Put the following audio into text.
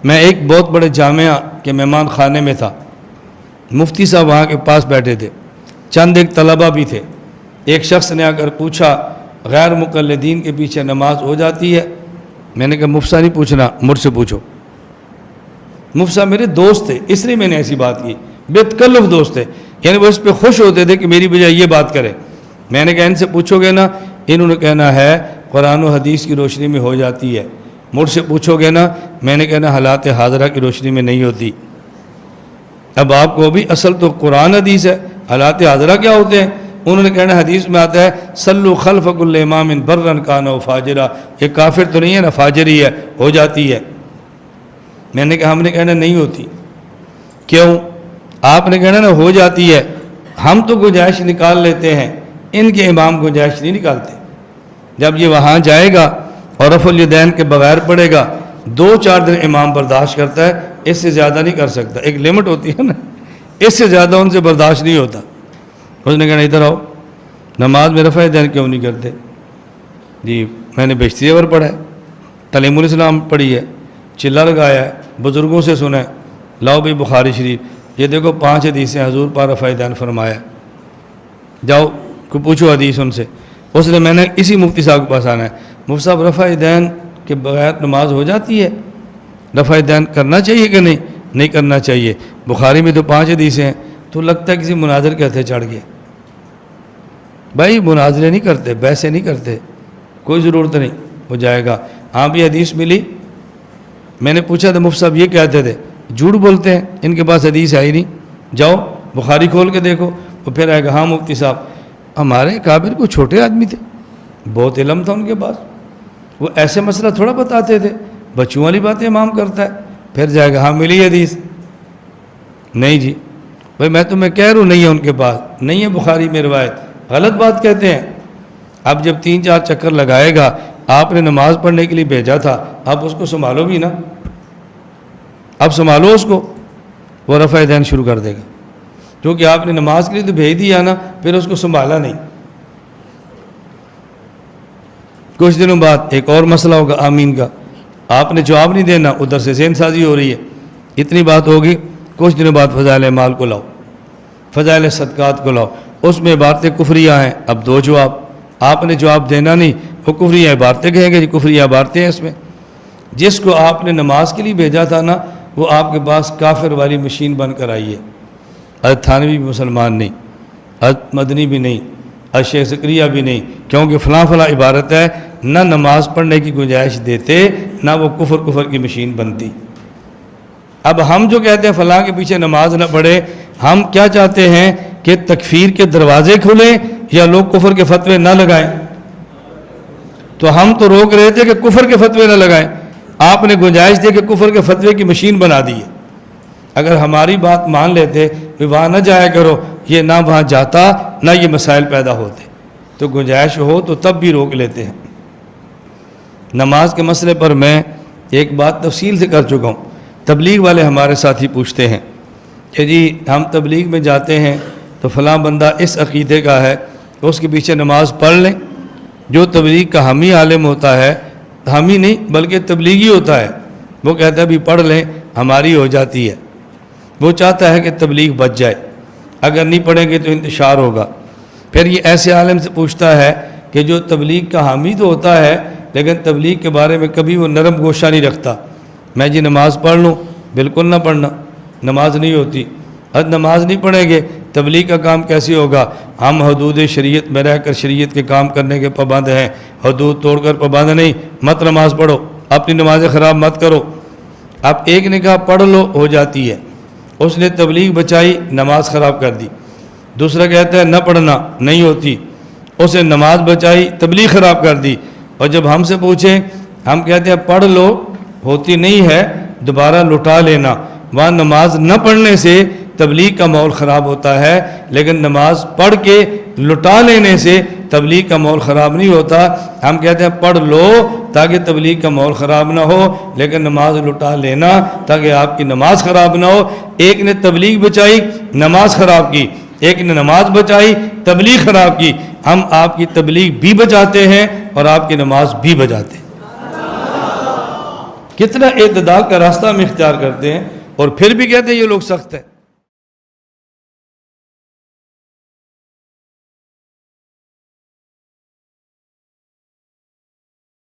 میں ایک بہت بڑے جامعہ کے مہمان خانے میں تھا، مفتی صاحب وہاں کے پاس بیٹھے تھے، چند ایک طلبہ بھی تھے۔ ایک شخص نے آ کر پوچھا غیر مقلدین کے پیچھے نماز ہو جاتی ہے؟ میں نے کہا مفتی صاحب نہیں پوچھنا، مجھ سے پوچھو۔ مفتی صاحب میرے دوست تھے، اس لیے میں نے ایسی بات کی، بے تکلف دوست تھے، یعنی وہ اس پہ خوش ہوتے تھے کہ میری بجائے یہ بات کرے۔ میں نے کہا ان سے پوچھو گے نا، انہوں نے کہنا ہے قرآن و حدیث کی روشنی میں ہو جاتی ہے۔ مجھ سے پوچھو گے نا، میں نے کہنا حالات حاضرہ کی روشنی میں نہیں ہوتی۔ اب آپ کو بھی اصل تو قرآن حدیث ہے، حالات حاضرہ کیا ہوتے ہیں؟ انہوں نے کہنا حدیث میں آتا ہے صلو خلف کل امام برا کان و فاجرا، یہ کافر تو نہیں ہے نا، فاجر ہی ہے، ہو جاتی ہے۔ میں نے کہا ہم نے کہنا نہیں ہوتی۔ کیوں؟ آپ نے کہنا نا ہو جاتی ہے، ہم تو گنجائش نکال لیتے ہیں، ان کے امام گنجائش نہیں نکالتے۔ جب یہ وہاں جائے گا اور رفع الیدین کے بغیر پڑھے گا، 2-4 دن امام برداشت کرتا ہے، اس سے زیادہ نہیں کر سکتا، ایک لمٹ ہوتی ہے نا، اس سے زیادہ ان سے برداشت نہیں ہوتا۔ اس نے کہنا ادھر آؤ، نماز میں رفع الیدین کیوں نہیں کرتے؟ جی میں نے بیشتی زیور پڑھا ہے، تعلیم الاسلام پڑھی ہے، چلا لگایا ہے، بزرگوں سے سنا ہے، لاؤ بھی بخاری شریف، یہ دیکھو 5 حدیثیں حضور پاک رفع الیدین فرمایا، جاؤ کو پوچھو حدیث ان سے۔ اس نے میں نے اسی مفتی صاحب کے پاس آنا ہے، مفتی صاحب رفع الیدین کے بغیر نماز ہو جاتی ہے؟ رفع الیدین کرنا چاہیے کہ نہیں؟ نہیں کرنا چاہیے، بخاری میں تو 5 حدیثیں ہیں۔ تو لگتا ہے کسی مناظر کے ہتھے چڑھ گئے۔ بھائی مناظرے نہیں کرتے، بحثیں نہیں کرتے، کوئی ضرورت نہیں، ہو جائے گا۔ ہاں بھی حدیث ملی، میں نے پوچھا تھا مفتی صاحب یہ کہتے تھے، جھوٹ بولتے ہیں، ان کے پاس حدیث ہے ہی نہیں، جاؤ بخاری کھول کے دیکھو۔ وہ پھر آئے گا ہاں مفتی صاحب ہمارے کابر کو چھوٹے آدمی تھے، بہت علم تھا ان کے پاس، وہ ایسے مسئلہ تھوڑا بتاتے تھے، بچوں والی باتیں امام کرتا ہے۔ پھر جائے گا ہاں ملی حدیث، نہیں جی بھائی میں تمہیں کہہ رہا ہوں نہیں ہے ان کے پاس، نہیں ہے بخاری میں روایت، غلط بات کہتے ہیں۔ اب جب 3-4 چکر لگائے گا، آپ نے نماز پڑھنے کے لیے بھیجا تھا، اب اس کو سنبھالو بھی نا، اب سنبھالو اس کو، وہ رفع الیدین شروع کر دے گا، کیونکہ آپ نے نماز کے لیے تو بھیج دیا نا، پھر اس کو سنبھالا نہیں۔ کچھ دنوں بعد ایک اور مسئلہ ہوگا آمین کا، آپ نے جواب نہیں دینا، ادھر سے ذہن سازی ہو رہی ہے، اتنی بات ہوگی۔ کچھ دنوں بعد فضائل اعمال کو لاؤ، فضائل صدقات کو لاؤ، اس میں عبارتیں کفریہ ہیں، اب 2 جواب، آپ نے جواب دینا نہیں، وہ کفریہ عبارتیں کہیں گے جی کفریہ عبارتیں ہیں اس میں۔ جس کو آپ نے نماز کے لیے بھیجا تھا نا، وہ آپ کے پاس کافر والی مشین بن کر آئی ہے۔ حضرت تھانوی بھی مسلمان نہیں، حضرت مدنی بھی نہیں، حضرت شیخ زکریا بھی نہیں، کیونکہ فلاں فلاں عبارت ہے، نہ نماز پڑھنے کی گنجائش دیتے، نہ وہ کفر کی مشین بنتی۔ اب ہم جو کہتے ہیں فلاں کے پیچھے نماز نہ پڑھے، ہم کیا چاہتے ہیں کہ تکفیر کے دروازے کھلیں یا لوگ کفر کے فتوے نہ لگائیں؟ تو ہم تو روک رہے تھے کہ کفر کے فتوے نہ لگائیں، آپ نے گنجائش دی کہ کفر کے فتوے کی مشین بنا دی ہے۔ اگر ہماری بات مان لیتے کہ وہاں نہ جایا کرو، یہ نہ وہاں جاتا نہ یہ مسائل پیدا ہوتے، تو گنجائش ہو تو تب بھی روک لیتے ہیں۔ نماز کے مسئلے پر میں ایک بات تفصیل سے کر چکا ہوں۔ تبلیغ والے ہمارے ساتھی پوچھتے ہیں کہ جی ہم تبلیغ میں جاتے ہیں تو فلاں بندہ اس عقیدے کا ہے، اس کے پیچھے نماز پڑھ لیں۔ جو تبلیغ کا حامی عالم ہوتا ہے، حامی نہیں بلکہ تبلیغی ہوتا ہے، وہ کہتا ہے بھی پڑھ لیں ہماری ہو جاتی ہے، وہ چاہتا ہے کہ تبلیغ بچ جائے، اگر نہیں پڑھیں گے تو انتشار ہوگا۔ پھر یہ ایسے عالم سے پوچھتا ہے کہ جو تبلیغ کا حامی تو ہوتا ہے لیکن تبلیغ کے بارے میں کبھی وہ نرم گوشہ نہیں رکھتا، میں جی نماز پڑھ لوں، بالکل نہ پڑھنا، نماز نہیں ہوتی۔ حد نماز نہیں پڑھیں گے تبلیغ کا کام کیسے ہوگا؟ ہم حدود شریعت میں رہ کر شریعت کے کام کرنے کے پابند ہیں، حدود توڑ کر پابند نہیں، مت نماز پڑھو، اپنی نمازیں خراب مت کرو۔ اب ایک نے کہا پڑھ لو ہو جاتی ہے، اس نے تبلیغ بچائی، نماز خراب کر دی۔ دوسرا کہتا ہے نہ پڑھنا نہیں ہوتی، اس نے نماز بچائی، تبلیغ خراب کر دی۔ اور جب ہم سے پوچھیں، ہم کہتے ہیں پڑھ لو، ہوتی نہیں ہے، دوبارہ لٹا لینا۔ وہاں نماز نہ پڑھنے سے تبلیغ کا ماحول خراب ہوتا ہے، لیکن نماز پڑھ کے لٹا لینے سے تبلیغ کا ماحول خراب نہیں ہوتا۔ ہم کہتے ہیں پڑھ لو تاکہ تبلیغ کا ماحول خراب نہ ہو، لیکن نماز لٹا لینا تاکہ آپ کی نماز خراب نہ ہو۔ ایک نے تبلیغ بچائی، نماز خراب کی، ایک نے نماز بچائی، تبلیغ خراب کی۔ ہم آپ کی تبلیغ بھی بچاتے ہیں اور آپ کی نماز بھی بچاتے ہیں۔ کتنا اعتدال کا راستہ ہم اختیار کرتے ہیں اور پھر بھی کہتے ہیں یہ لوگ سخت ہیں.